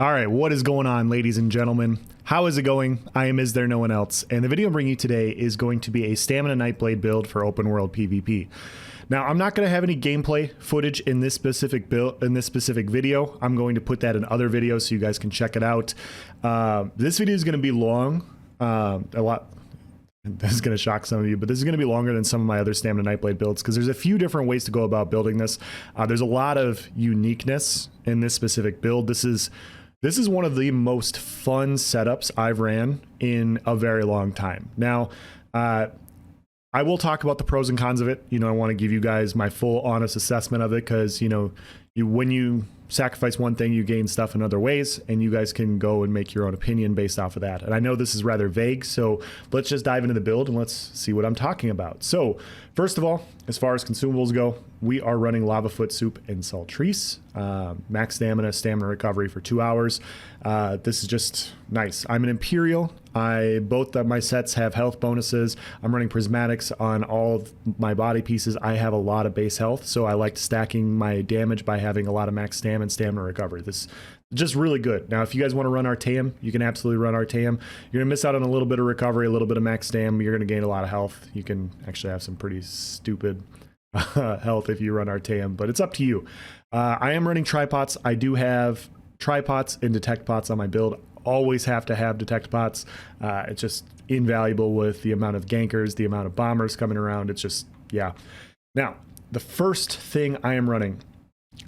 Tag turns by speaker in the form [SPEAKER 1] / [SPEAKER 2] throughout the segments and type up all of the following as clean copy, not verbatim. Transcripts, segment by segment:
[SPEAKER 1] All right, what is going on, ladies and gentlemen? How is it going? I am Is There No One Else, and the video I'm bringing you today is going to be a Stamina Nightblade build for open world PvP. Now, I'm not going to have any gameplay footage in this specific build, in this specific video. I'm going to put that in other videos so you guys can check it out. This video is going to be long, a lot. This is going to shock some of you, but this is going to be longer than some of my other Stamina Nightblade builds because there's a few different ways to go about building this. There's a lot of uniqueness in this specific build. This is one of the most fun setups I've ran in a very long time. Now, I will talk about the pros and cons of it. You know, I want to give you guys my full honest assessment of it because, you know, when you sacrifice one thing, you gain stuff in other ways, and you guys can go and make your own opinion based off of that. And I know this is rather vague, so let's just dive into the build and let's see what I'm talking about. So first of all, as far as consumables go, we are running lava foot soup and saltrice, max stamina recovery for 2 hours. This is just nice. I'm an Imperial. Both of my sets have health bonuses. I'm running prismatics on all of my body pieces. I have a lot of base health, so I like stacking my damage by having a lot of max stam and stamina recovery. This is just really good. Now, if you guys want to run Artaeum, you can absolutely run Artaeum. You're gonna miss out on a little bit of recovery, a little bit of max stam. You're gonna gain a lot of health. You can actually have some pretty stupid health if you run Artaeum, but it's up to you. I am running tripots. I do have tripots and detect pots on my build. Always have to have detect pots. It's just invaluable with the amount of gankers, the amount of bombers coming around. It's just, yeah. Now, the first thing I'm running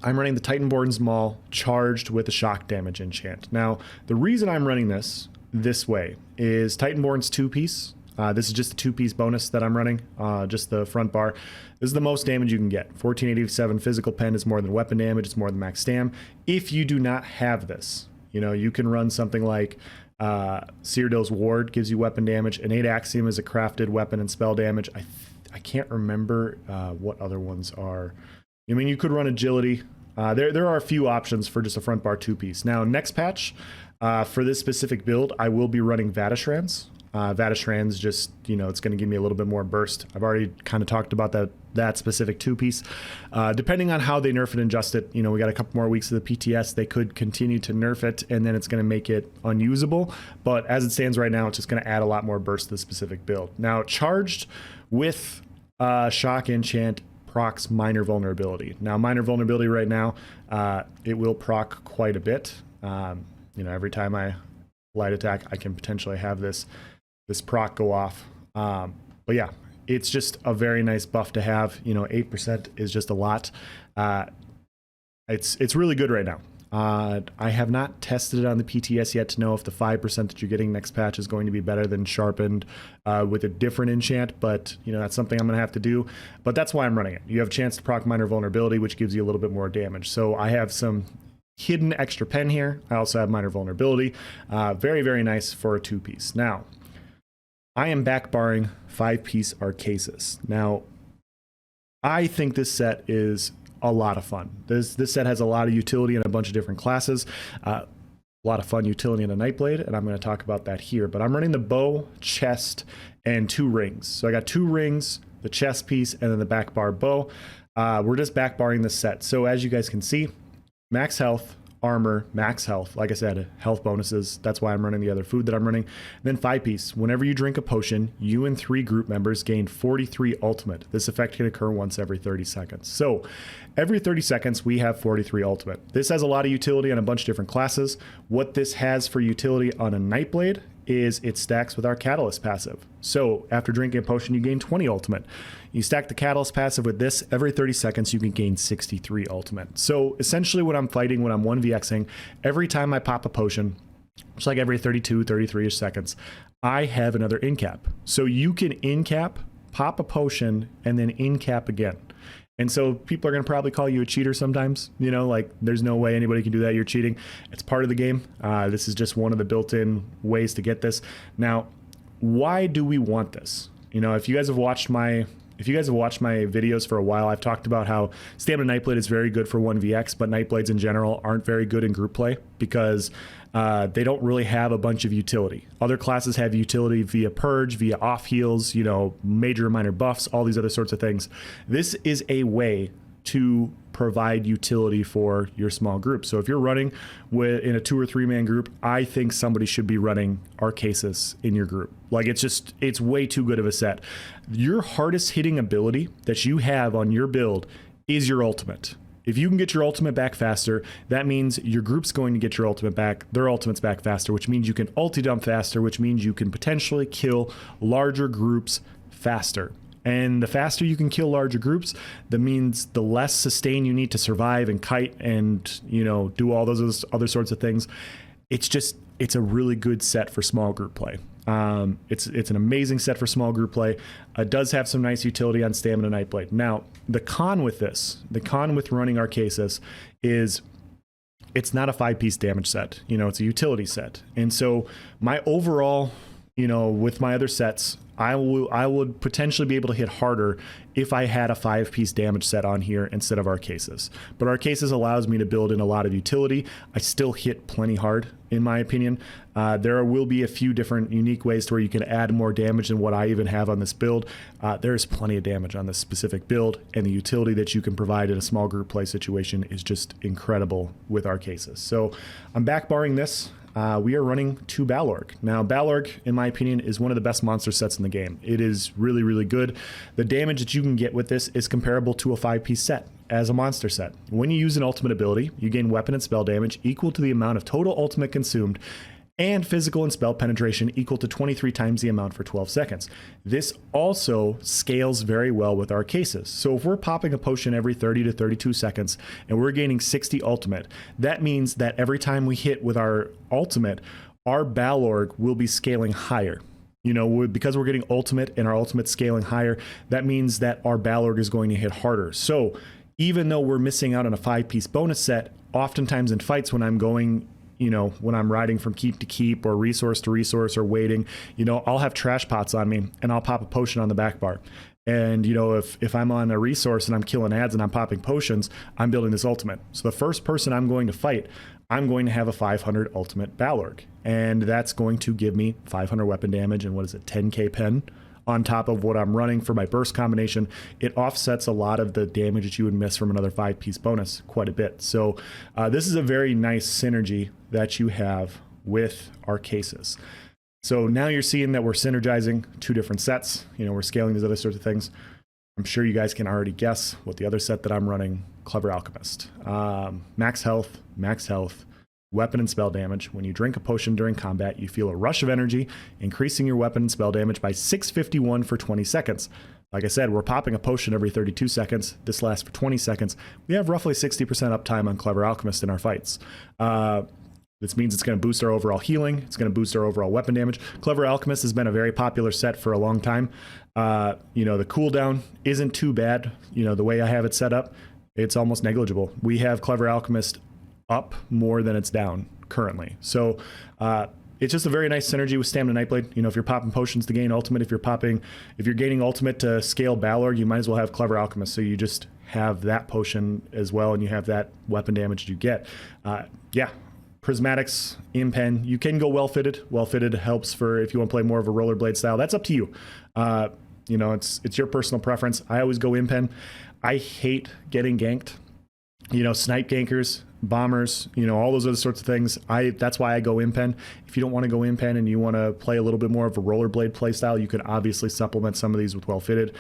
[SPEAKER 1] the Titanborn's Maul charged with a shock damage enchant. Now, the reason I'm running this way is Titanborn's 2-piece. This is just a 2-piece bonus that I'm running, just the front bar. This is the most damage you can get. 1487 physical pen is more than weapon damage. It's more than max stam. If you do not have this, you know, you can run something like Cyrodiil's Ward gives you weapon damage. An 8 Axiom is a crafted weapon and spell damage. I can't remember what other ones are. I mean, you could run Agility. There are a few options for just a front bar 2-piece. Now, next patch, for this specific build, I will be running Vatishrands. Vatishrands just, you know, it's going to give me a little bit more burst. I've already kind of talked about that specific 2-piece. Depending on how they nerf it and adjust it, you know, we got a couple more weeks of the PTS. They could continue to nerf it, and then it's going to make it unusable. But as it stands right now, it's just going to add a lot more burst to the specific build. Now, charged with shock enchant procs minor vulnerability. Now, minor vulnerability right now, it will proc quite a bit. You know, every time I light attack, I can potentially have this proc go off. But yeah, it's just a very nice buff to have. You know, 8% is just a lot. It's really good right now. I have not tested it on the PTS yet to know if the 5% that you're getting next patch is going to be better than sharpened with a different enchant, but you know, that's something I'm going to have to do. But that's why I'm running it. You have a chance to proc minor vulnerability, which gives you a little bit more damage. So I have some hidden extra pen here. I also have minor vulnerability. Very, very nice for a 2-piece. Now, I am backbarring 5-piece Arcasis. Now, I think this set is a lot of fun. This set has a lot of utility in a bunch of different classes. A lot of fun utility in a Nightblade, and I'm going to talk about that here. But I'm running the bow, chest, and 2 rings. So I got 2 rings, the chest piece, and then the back bar bow. We're just backbarring this set. So as you guys can see, max health, armor, max health. Like I said, health bonuses. That's why I'm running the other food that I'm running. And then 5-piece. Whenever you drink a potion, you and 3 group members gain 43 ultimate. This effect can occur once every 30 seconds. So every 30 seconds, we have 43 ultimate. This has a lot of utility on a bunch of different classes. What this has for utility on a Nightblade is it stacks with our Catalyst passive. So after drinking a potion, you gain 20 ultimate. You stack the Catalyst passive with this, every 30 seconds, you can gain 63 ultimate. So essentially what I'm fighting when I'm 1vxing, every time I pop a potion, it's like every 32, 33-ish seconds, I have another incap. So you can incap, pop a potion, and then incap again. And so people are going to probably call you a cheater sometimes, you know, like there's no way anybody can do that. You're cheating. It's part of the game. This is just one of the built-in ways to get this. Now, why do we want this? You know, if you guys have watched my videos for a while, I've talked about how Stamina Nightblade is very good for 1vx, but Nightblades in general aren't very good in group play because they don't really have a bunch of utility. Other classes have utility via purge, via off heals, you know, major and minor buffs, all these other sorts of things. This is a way to provide utility for your small group. So if you're running in a 2 or 3 man group, I think somebody should be running Arcasis in your group. Like, it's way too good of a set. Your hardest hitting ability that you have on your build is your ultimate. If you can get your ultimate back faster, that means your group's going to get your ultimate back, their ultimates back faster, which means you can ulti dump faster, which means you can potentially kill larger groups faster. And the faster you can kill larger groups, that means the less sustain you need to survive and kite and, you know, do all those other sorts of things. It's a really good set for small group play. It's an amazing set for small group play. It does have some nice utility on Stamina Nightblade. Now, the con with running Arcasis is it's not a 5-piece damage set. You know, it's a utility set. And so my overall, you know, with my other sets, I would potentially be able to hit harder if I had a 5-piece damage set on here instead of Arcasis. But Arcasis allows me to build in a lot of utility. I still hit plenty hard, in my opinion. There will be a few different unique ways to where you can add more damage than what I even have on this build. There's plenty of damage on this specific build, and the utility that you can provide in a small group play situation is just incredible with Arcasis. So I'm backbarring this. We are running 2 Balorgh. Now, Balorgh, in my opinion, is one of the best monster sets in the game. It is really, really good. The damage that you can get with this is comparable to a 5-piece set as a monster set. When you use an ultimate ability, you gain weapon and spell damage equal to the amount of total ultimate consumed, and physical and spell penetration equal to 23 times the amount for 12 seconds. This also scales very well with Arcasis. So if we're popping a potion every 30 to 32 seconds and we're gaining 60 ultimate, that means that every time we hit with our ultimate, our Balorgh will be scaling higher. You know, because we're getting ultimate and our ultimate scaling higher, that means that our Balorgh is going to hit harder. So even though we're missing out on a 5-piece bonus set, oftentimes in fights when I'm going, you know, when I'm riding from keep to keep or resource to resource or waiting, you know, I'll have trash pots on me and I'll pop a potion on the back bar. And, you know, if I'm on a resource and I'm killing ads and I'm popping potions, I'm building this ultimate. So the first person I'm going to fight, I'm going to have a 500 ultimate Balorgh. And that's going to give me 500 weapon damage and 10k pen on top of what I'm running for my burst combination. It offsets a lot of the damage that you would miss from another 5-piece bonus quite a bit. So this is a very nice synergy that you have with Arcasis. So now you're seeing that we're synergizing 2 different sets. You know, we're scaling these other sorts of things. I'm sure you guys can already guess what the other set that I'm running, Clever Alchemist. Max health, weapon and spell damage. When you drink a potion during combat, you feel a rush of energy, increasing your weapon and spell damage by 651 for 20 seconds. Like I said, we're popping a potion every 32 seconds. This lasts for 20 seconds. We have roughly 60% uptime on Clever Alchemist in our fights. This means it's going to boost our overall healing. It's going to boost our overall weapon damage. Clever Alchemist has been a very popular set for a long time. You know, the cooldown isn't too bad. You know, the way I have it set up, it's almost negligible. We have Clever Alchemist up more than it's down currently. So it's just a very nice synergy with Stamina Nightblade. You know, if you're popping potions to gain ultimate, if you're gaining ultimate to scale Balorgh, you might as well have Clever Alchemist. So you just have that potion as well, and you have that weapon damage you get. Yeah. Prismatics, Impen, you can go well fitted. Well fitted helps for if you want to play more of a rollerblade style. That's up to you. You know, it's your personal preference. I always go Impen. I hate getting ganked. You know, snipe gankers, bombers, you know, all those other sorts of things. That's why I go Impen. If you don't want to go Impen and you want to play a little bit more of a rollerblade play style, you can obviously supplement some of these with well fitted.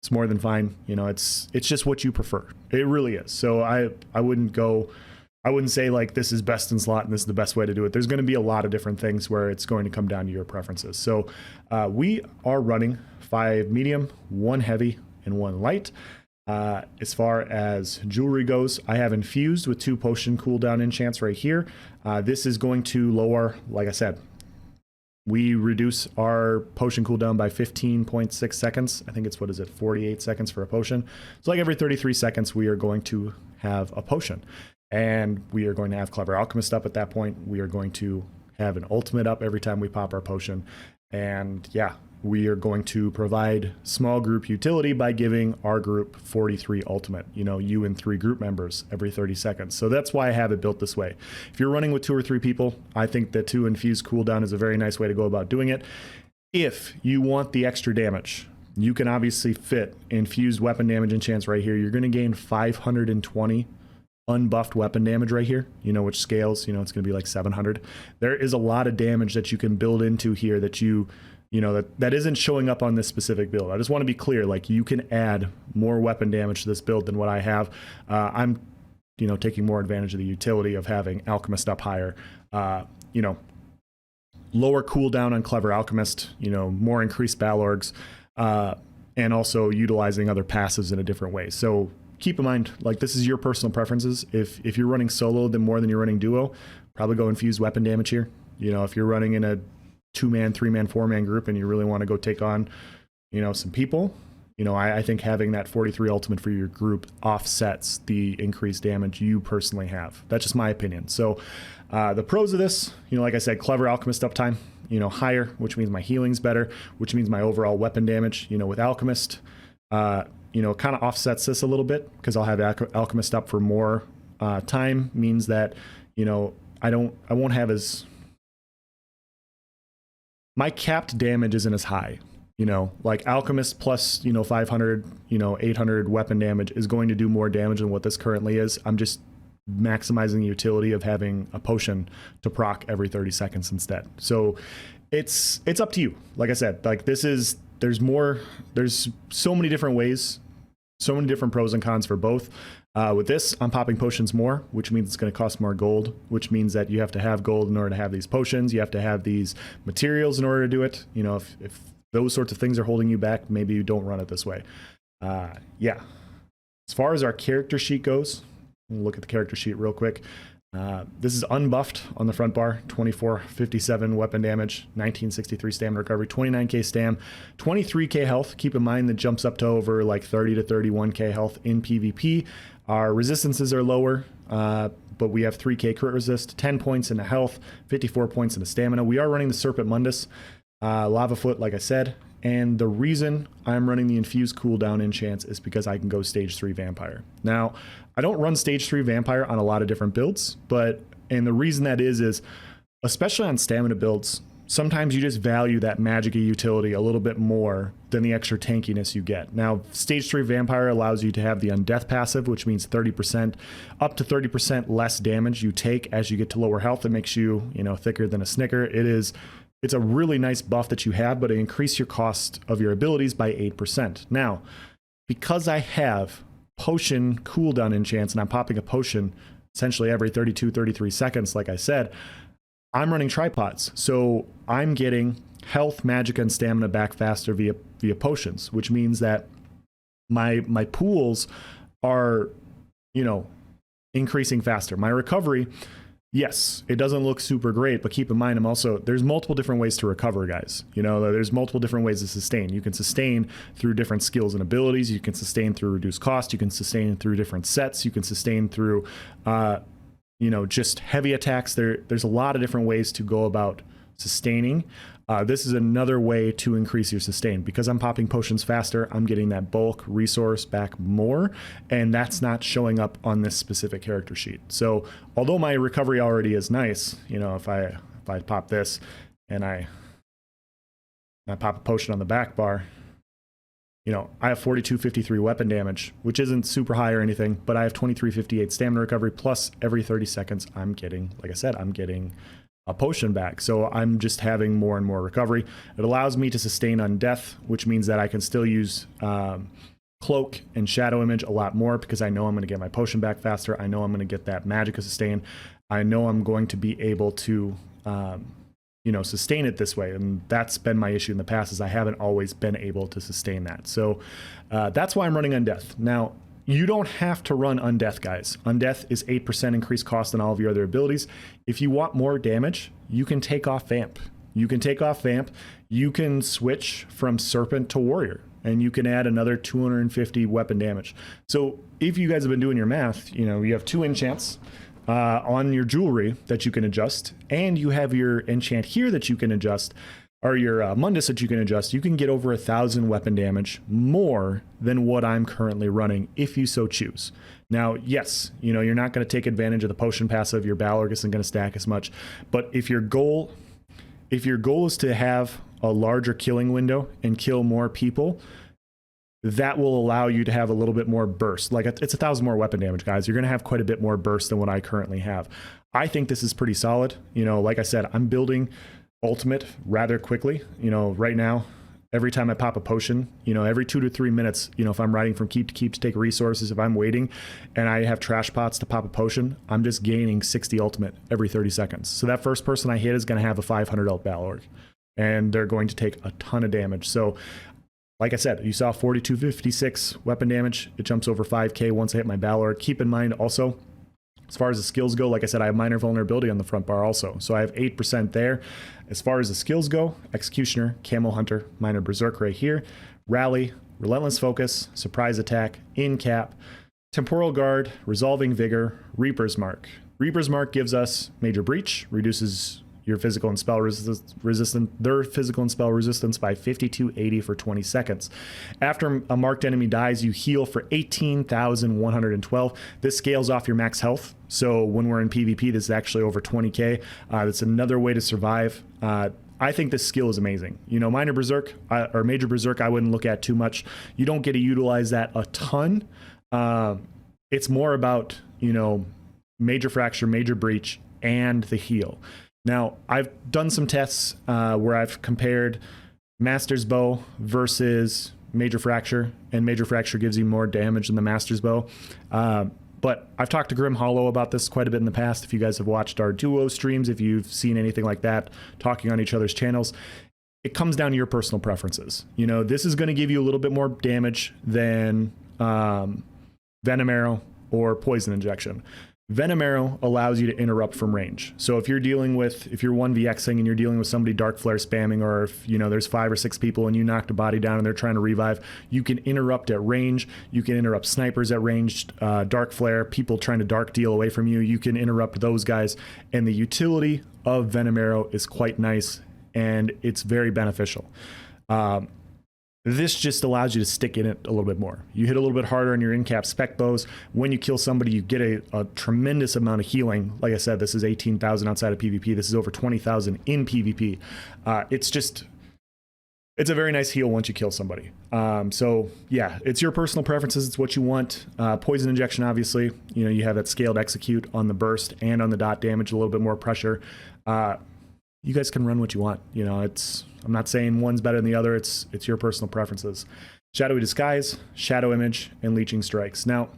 [SPEAKER 1] It's more than fine. You know, it's just what you prefer. It really is. So I wouldn't say like this is best in slot and this is the best way to do it. There's going to be a lot of different things where it's going to come down to your preferences. So we are running 5 medium, 1 heavy, and 1 light. As far as jewelry goes, I have infused with 2 potion cooldown enchants right here. This is going to lower, like I said, we reduce our potion cooldown by 15.6 seconds. I think it's, 48 seconds for a potion. So like every 33 seconds, we are going to have a potion. And we are going to have Clever Alchemist up at that point. We are going to have an ultimate up every time we pop our potion. And yeah, we are going to provide small group utility by giving our group 43 ultimate, you know, you and 3 group members every 30 seconds. So that's why I have it built this way. If you're running with 2 or 3 people, I think the 2 infused cooldown is a very nice way to go about doing it. If you want the extra damage, you can obviously fit infused weapon damage enchants right here. You're going to gain 520 unbuffed weapon damage right here, you know, which scales, you know, it's going to be like 700. There is a lot of damage that you can build into here that you know, that isn't showing up on this specific build. I just want to be clear, like, you can add more weapon damage to this build than what I have. I'm, you know, taking more advantage of the utility of having Alchemist up higher, you know, lower cooldown on Clever Alchemist, you know, more increased Balorgs, and also utilizing other passives in a different way. So keep in mind, like, this is your personal preferences. If you're running solo then more than you're running duo, probably go infuse weapon damage here. You know, if you're running in a 2-man, 3-man, 4-man group and you really want to go take on, you know, some people, you know, I think having that 43 ultimate for your group offsets the increased damage you personally have. That's just my opinion. So the pros of this, you know, like I said, Clever Alchemist uptime, you know, higher, which means my healing's better, which means my overall weapon damage, you know, with Alchemist, you know, kind of offsets this a little bit because I'll have Alchemist up for more time, means that, you know, I won't have as, my capped damage isn't as high. You know, like Alchemist plus, you know, 500, you know, 800 weapon damage is going to do more damage than what this currently is. I'm just maximizing the utility of having a potion to proc every 30 seconds instead. So it's up to you. Like I said, like, this is, there's so many different ways, so many different pros and cons for both. With this, I'm popping potions more, which means it's going to cost more gold, which means that you have to have gold in order to have these potions. You have to have these materials in order to do it. You know, if those sorts of things are holding you back, maybe you don't run it this way. Yeah. As far as our character sheet goes, we'll look at the character sheet real quick. This is unbuffed on the front bar, 2457 weapon damage, 1963 stamina recovery, 29k stam, 23k health. Keep in mind that jumps up to over like 30 to 31k health in PvP. Our resistances are lower, but we have 3k crit resist, 10 points in the health, 54 points in the stamina. We are running the Serpent Mundus, Lava Foot, like I said, and the reason I'm running the infused cooldown enchants is because I can go stage 3 vampire. Now, I don't run stage 3 vampire on a lot of different builds, and the reason that is especially on stamina builds, sometimes you just value that magic utility a little bit more than the extra tankiness you get. Now, stage 3 vampire allows you to have the undeath passive, which means 30%, up to 30% less damage you take as you get to lower health. It makes you, you know, thicker than a Snicker. It's a really nice buff that you have, but it increases your cost of your abilities by 8%. Now, because I have potion cooldown enchants and I'm popping a potion essentially every 32, 33 seconds, like I said, I'm running tripods. So I'm getting health, magic, and stamina back faster via potions, which means that my pools are, you know, increasing faster. My recovery, yes, it doesn't look super great, but keep in mind, there's multiple different ways to recover, guys. You know, there's multiple different ways to sustain. You can sustain through different skills and abilities. You can sustain through reduced cost. You can sustain through different sets. You can sustain through, you know, just heavy attacks. There's a lot of different ways to go about sustaining. This is another way to increase your sustain. Because I'm popping potions faster, I'm getting that bulk resource back more, and that's not showing up on this specific character sheet. So although my recovery already is nice, you know, if I pop this and I pop a potion on the back bar, you know, I have 4253 weapon damage, which isn't super high or anything, but I have 2358 stamina recovery, plus every 30 seconds I'm getting, like I said, I'm getting a potion back. So I'm just having more and more recovery. It allows me to sustain undeath, which means that I can still use cloak and shadow image a lot more because I know I'm going to get my potion back faster. I know I'm going to get that magica sustain. I know I'm going to be able to you know, sustain it this way. And that's been my issue in the past, is I haven't always been able to sustain that. So that's why I'm running Undeath. Now, you don't have to run Undeath, guys. Undeath is 8% increased cost on all of your other abilities. If you want more damage, you can take off Vamp. You can take off Vamp. You can switch from Serpent to Warrior, and you can add another 250 weapon damage. So if you guys have been doing your math, you know, you have 2 enchants on your jewelry that you can adjust, and you have your enchant here that you can adjust, or your Mundus that you can adjust. You can get over 1,000 weapon damage more than what I'm currently running if you so choose. Now, yes, you know, you're not going to take advantage of the potion passive. Your Balorg isn't going to stack as much, but if your goal is to have a larger killing window and kill more people, that will allow you to have a little bit more burst. Like it's 1,000 more weapon damage, guys. You're going to have quite a bit more burst than what I currently have. I think this is pretty solid. You know, like I said, I'm building ultimate rather quickly. You know, right now, every time I pop a potion, you know, every 2 to 3 minutes, you know, if I'm riding from keep to keep to take resources, if I'm waiting and I have trash pots to pop a potion, I'm just gaining 60 ultimate every 30 seconds. So that first person I hit is going to have a 500 ult battle org, and they're going to take a ton of damage. So like I said, you saw 4256 weapon damage. It jumps over 5k once I hit my battle org. Keep in mind also, as far as the skills go, like I said, I have minor vulnerability on the front bar also. So I have 8% there. As far as the skills go, Executioner, Camo Hunter, Minor Berserk right here, Rally, Relentless Focus, Surprise Attack, Incap, Temporal Guard, Resolving Vigor, Reaper's Mark. Reaper's Mark gives us Major Breach, reduces your physical and spell their physical and spell resistance by 5280 for 20 seconds. After a marked enemy dies, you heal for 18,112. This scales off your max health. So when we're in PvP, this is actually over 20k. That's another way to survive. I think this skill is amazing. You know, Minor Berserk or Major Berserk, I wouldn't look at too much. You don't get to utilize that a ton. It's more about, you know, Major Fracture, Major Breach, and the heal. Now, I've done some tests where I've compared Master's Bow versus Major Fracture, and Major Fracture gives you more damage than the Master's Bow. But I've talked to Grim Hollow about this quite a bit in the past. If you guys have watched our duo streams, if you've seen anything like that, talking on each other's channels, it comes down to your personal preferences. You know, this is going to give you a little bit more damage than Venom Arrow or Poison Injection. Venom Arrow allows you to interrupt from range. So if you're 1vxing and you're dealing with somebody Dark Flare spamming, or if, you know, there's 5 or 6 people and you knocked a body down and they're trying to revive, you can interrupt at range. You can interrupt snipers at range, Dark Flare, people trying to dark deal away from you. You can interrupt those guys. And the utility of Venom Arrow is quite nice, and it's very beneficial. This just allows you to stick in it a little bit more. You hit a little bit harder on your in-cap spec bows. When you kill somebody, you get a tremendous amount of healing. Like I said, this is 18,000 outside of PvP. This is over 20,000 in PvP. It's a very nice heal once you kill somebody. So yeah, it's your personal preferences. It's what you want. Poison Injection, obviously, you know, you have that scaled execute on the burst and on the dot damage, a little bit more pressure. You guys can run what you want. You know, I'm not saying one's better than the other. It's your personal preferences. Shadowy Disguise, Shadow Image, and Leeching Strikes. Now,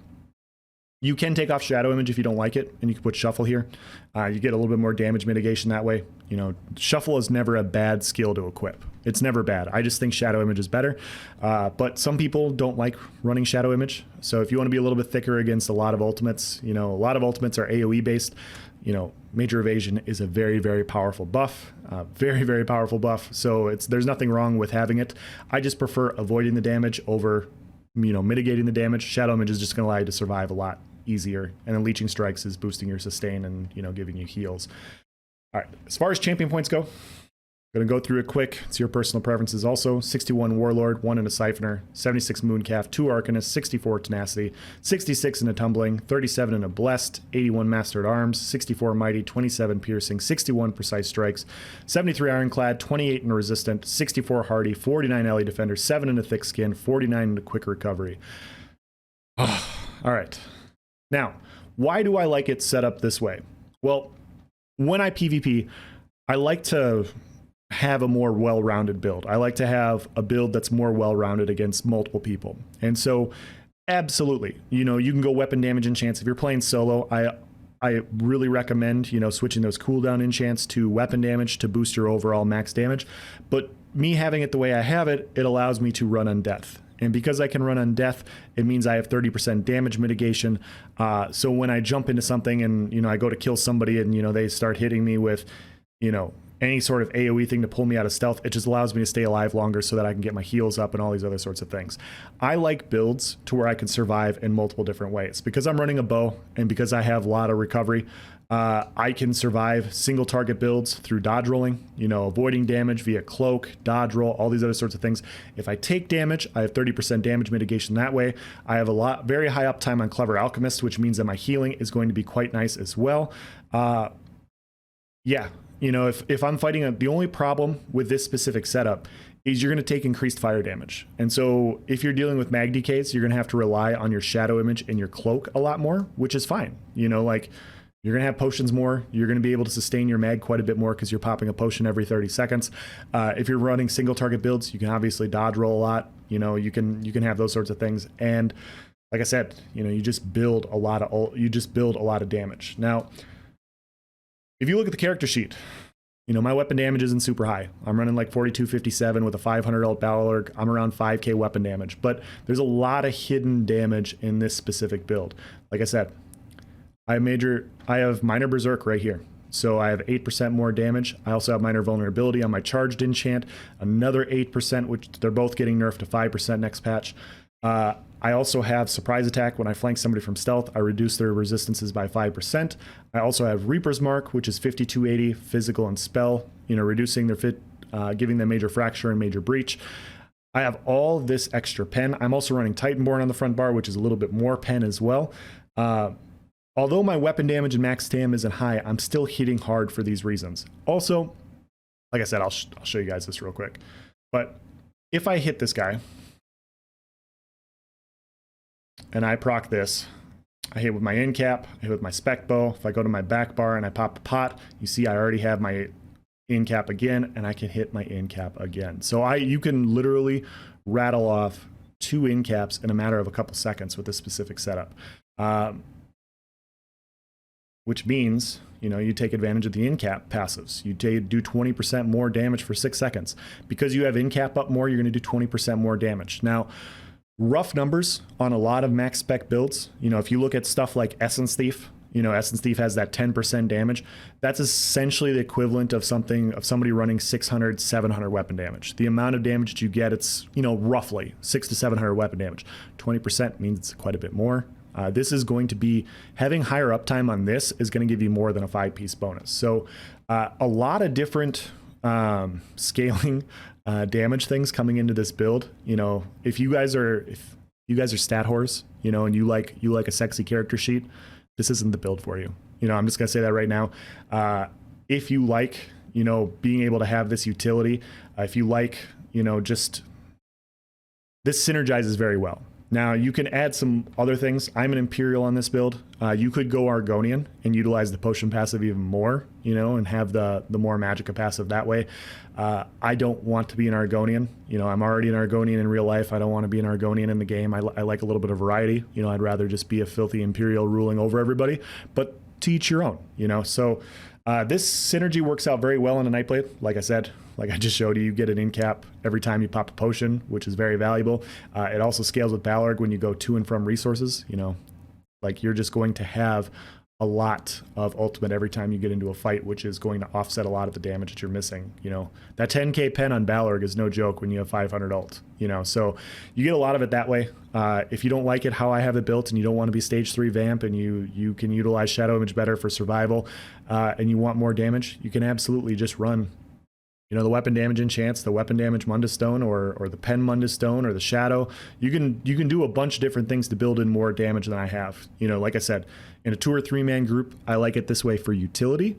[SPEAKER 1] you can take off Shadow Image if you don't like it, and you can put Shuffle here. You get a little bit more damage mitigation that way. You know, Shuffle is never a bad skill to equip. It's never bad. I just think Shadow Image is better. But some people don't like running Shadow Image. So if you want to be a little bit thicker against a lot of ultimates, you know, a lot of ultimates are AoE based. You know, Major Evasion is a very, very powerful buff. Very, very powerful buff. So there's nothing wrong with having it. I just prefer avoiding the damage over, you know, mitigating the damage. Shadow Image is just going to allow you to survive a lot easier. And then Leeching Strikes is boosting your sustain and, you know, giving you heals. All right, as far as champion points go, I'm going to go through it quick. It's your personal preferences also. 61 Warlord, 1 in a Siphoner, 76 Mooncalf, 2 Arcanist, 64 Tenacity, 66 in a Tumbling, 37 in a Blessed, 81 Master at Arms, 64 Mighty, 27 Piercing, 61 Precise Strikes, 73 Ironclad, 28 in a Resistant, 64 Hardy, 49 Alley Defender, 7 in a Thick Skin, 49 in a Quick Recovery. All right. Now, why do I like it set up this way? Well, when I PvP, I like to have a more well-rounded build. I like to have a build that's more well-rounded against multiple people. And so absolutely, you know, you can go weapon damage enchants. If you're playing solo, I really recommend, you know, switching those cooldown enchants to weapon damage to boost your overall max damage. But me having it the way I have it, it allows me to run on death. And because I can run on death, it means I have 30% damage mitigation. So when I jump into something and, you know, I go to kill somebody and, you know, they start hitting me with, you know, any sort of AoE thing to pull me out of stealth, it just allows me to stay alive longer so that I can get my heals up and all these other sorts of things. I like builds to where I can survive in multiple different ways. Because I'm running a bow and because I have a lot of recovery, I can survive single target builds through dodge rolling, you know, avoiding damage via cloak, dodge roll, all these other sorts of things. If I take damage, I have 30% damage mitigation that way. I have very high uptime on Clever Alchemist, which means that my healing is going to be quite nice as well. Yeah. you know, if I'm fighting the only problem with this specific setup is you're going to take increased fire damage. And so if you're dealing with mag decays, you're going to have to rely on your shadow image and your cloak a lot more, which is fine. You know, like you're going to have potions more. You're going to be able to sustain your mag quite a bit more because you're popping a potion every 30 seconds. If you're running single target builds, you can obviously dodge roll a lot. You know, you can have those sorts of things. And like I said, you know, you just build a lot of damage. Now, if you look at the character sheet, you know, my weapon damage isn't super high. I'm running like 4257 with a 500 ult Balorg. I'm around 5k weapon damage, but there's a lot of hidden damage in this specific build. Like I said, I have minor berserk right here. So I have 8% more damage. I also have minor vulnerability on my charged enchant, another 8%, which they're both getting nerfed to 5% next patch. I also have surprise attack. When I flank somebody from stealth, I reduce their resistances by 5%. I also have Reaper's Mark, which is 5280 physical and spell, you know, reducing their giving them major fracture and major breach. I have all this extra pen. I'm also running Titanborn on the front bar, which is a little bit more pen as well. Although my weapon damage and max stam isn't high, I'm still hitting hard for these reasons. Also, like I said, I'll show you guys this real quick. But if I hit this guy, and I proc this, I hit with my incap, I hit with my spec bow. If I go to my back bar and I pop a pot, you see I already have my incap again, and I can hit my incap again. So you can literally rattle off 2 incaps in a matter of a couple seconds with this specific setup. Which means, you know, you take advantage of the incap passives. You do 20% more damage for 6 seconds. Because you have incap up more, you're going to do 20% more damage. Now, rough numbers on a lot of max spec builds, you know, if you look at stuff like Essence Thief, you know, Essence Thief has that 10% damage. That's essentially the equivalent of somebody running 600, 700 weapon damage. The amount of damage that you get, it's, you know, roughly 600 to 700 weapon damage. 20% means it's quite a bit more. This is going to be, having higher uptime on this is going to give you more than a 5-piece bonus. So a lot of different scaling damage things coming into this build. You know, if you guys are stat whores, you know, and you like a sexy character sheet, this isn't the build for you. You know, I'm just gonna say that right now. If you like, you know, being able to have this utility, if you like, you know, just this synergizes very well. Now, you can add some other things. I'm an Imperial on this build. You could go Argonian and utilize the potion passive even more, you know, and have the more Magicka passive that way. I don't want to be an Argonian. You know, I'm already an Argonian in real life. I don't want to be an Argonian in the game. I like a little bit of variety. You know, I'd rather just be a filthy Imperial ruling over everybody, but to each your own, you know. So this synergy works out very well in a Nightblade. Like I said, like I just showed you, you get an incap every time you pop a potion, which is very valuable. It also scales with Balorg when you go to and from resources. You know, like you're just going to have a lot of ultimate every time you get into a fight, which is going to offset a lot of the damage that you're missing. You know, that 10k pen on Balorg is no joke when you have 500 ult, you know, so you get a lot of it that way. If you don't like it how I have it built and you don't want to be stage 3 vamp and you can utilize shadow image better for survival, and you want more damage, you can absolutely just run, you know, the weapon damage enchants, the weapon damage Mundus Stone, or the pen Mundus Stone, or the shadow. You can do a bunch of different things to build in more damage than I have. You know, like I said, in a 2 or 3 man group, I like it this way for utility.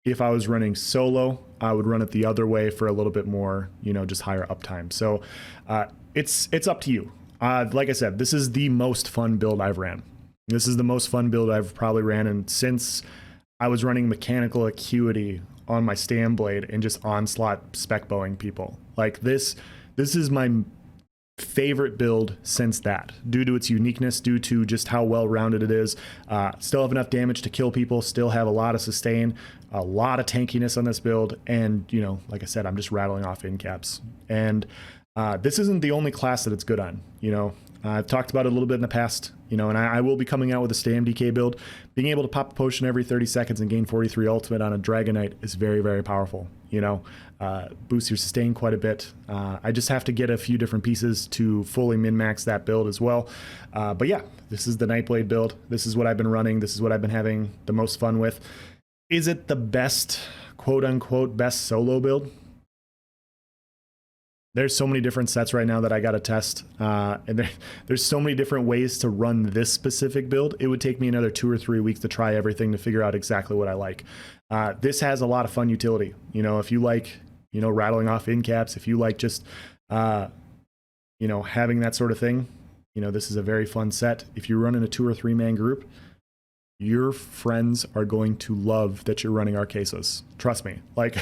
[SPEAKER 1] If I was running solo, I would run it the other way for a little bit more, you know, just higher uptime. So it's up to you. Like I said, this is the most fun build I've ran. This is the most fun build I've probably ran, and since I was running mechanical acuity on my Stonethorn and just onslaught spec bowing people. Like this is my favorite build since that, due to its uniqueness, due to just how well rounded it is. Still have enough damage to kill people, still have a lot of sustain, a lot of tankiness on this build, and you know, like I said, I'm just rattling off incaps. And this isn't the only class that it's good on. You know, I've talked about it a little bit in the past, you know, and I will be coming out with a Stam DK build. Being able to pop a potion every 30 seconds and gain 43 ultimate on a Dragon Knight is very, very powerful. You know, boosts your sustain quite a bit. I just have to get a few different pieces to fully min-max that build as well. But yeah, this is the Nightblade build. This is what I've been running. This is what I've been having the most fun with. Is it the best, quote unquote, best solo build? There's so many different sets right now that I got to test. And there's so many different ways to run this specific build. It would take me another 2 or 3 weeks to try everything to figure out exactly what I like. This has a lot of fun utility. You know, if you like, you know, rattling off incaps, if you like just, you know, having that sort of thing, you know, this is a very fun set. If you run in a 2 or 3 man group, your friends are going to love that you're running Arcasis. Trust me. Like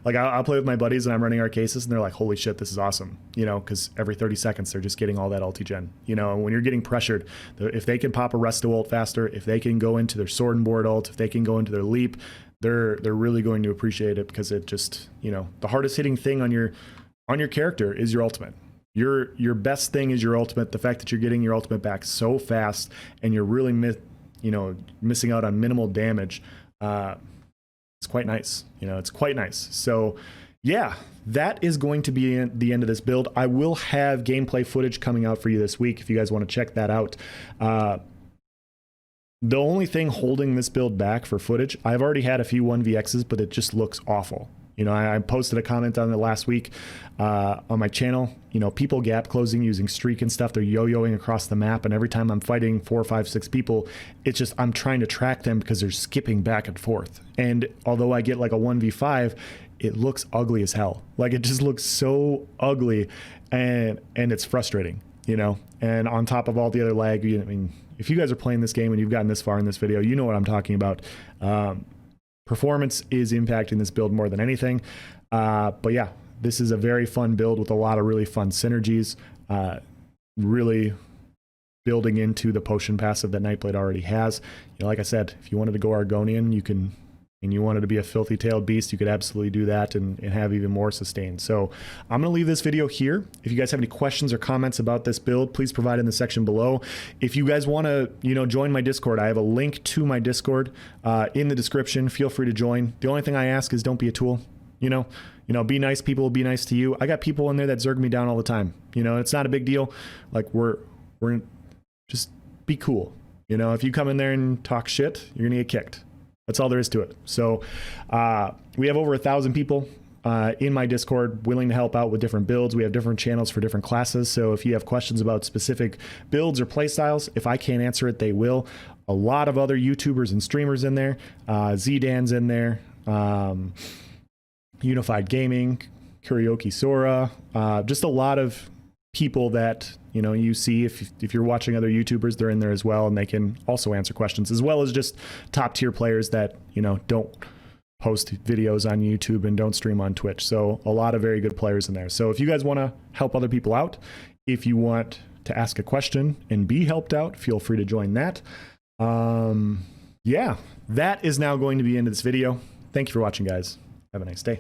[SPEAKER 1] I'll play with my buddies and I'm running Arcasis and they're like, holy shit, this is awesome. You know, because every 30 seconds they're just getting all that ulti-gen. You know, and when you're getting pressured, if they can pop a resto ult faster, if they can go into their sword and board ult, if they can go into their leap, they're really going to appreciate it, because it just, you know, the hardest hitting thing on your character is your ultimate. Your best thing is your ultimate. The fact that you're getting your ultimate back so fast and you're really missing out on minimal damage, it's quite nice. You know, it's quite nice. So yeah, that is going to be the end of this build. I will have gameplay footage coming out for you this week if you guys want to check that out. The only thing holding this build back for footage, I've already had a few 1vx's, but it just looks awful. You know, I posted a comment on it last week on my channel. You know, people gap closing using streak and stuff. They're yo-yoing across the map, and every time I'm fighting 4, 5, 6 people, it's just I'm trying to track them because they're skipping back and forth. And although I get like a 1v5, it looks ugly as hell. Like, it just looks so ugly, and it's frustrating, you know. And on top of all the other lag, I mean, if you guys are playing this game and you've gotten this far in this video, you know what I'm talking about. Performance is impacting this build more than anything. But yeah, this is a very fun build with a lot of really fun synergies. Really building into the potion passive that Nightblade already has. You know, like I said, if you wanted to go Argonian, you can, and you wanted to be a filthy tailed beast, you could absolutely do that and have even more sustain. So I'm going to leave this video here. If you guys have any questions or comments about this build, please provide in the section below. If you guys want to, you know, join my Discord, I have a link to my Discord in the description. Feel free to join. The only thing I ask is don't be a tool. You know, be nice. People will be nice to you. I got people in there that zerg me down all the time. You know, it's not a big deal. Like, we're just be cool. You know, if you come in there and talk shit, you're going to get kicked. That's all there is to it. So we have over 1,000 people in my Discord willing to help out with different builds. We have different channels for different classes. So if you have questions about specific builds or playstyles, if I can't answer it, they will. A lot of other YouTubers and streamers in there. Zdan's in there. Unified Gaming, Karaoke Sora. Just a lot of people that, you know, you see if you're watching other YouTubers, they're in there as well, and they can also answer questions, as well as just top tier players that, you know, don't post videos on YouTube and don't stream on Twitch. So a lot of very good players in there. So if you guys want to help other people out, if you want to ask a question and be helped out, feel free to join that. Yeah, that is now going to be the end of this video. Thank you for watching, guys. Have a nice day.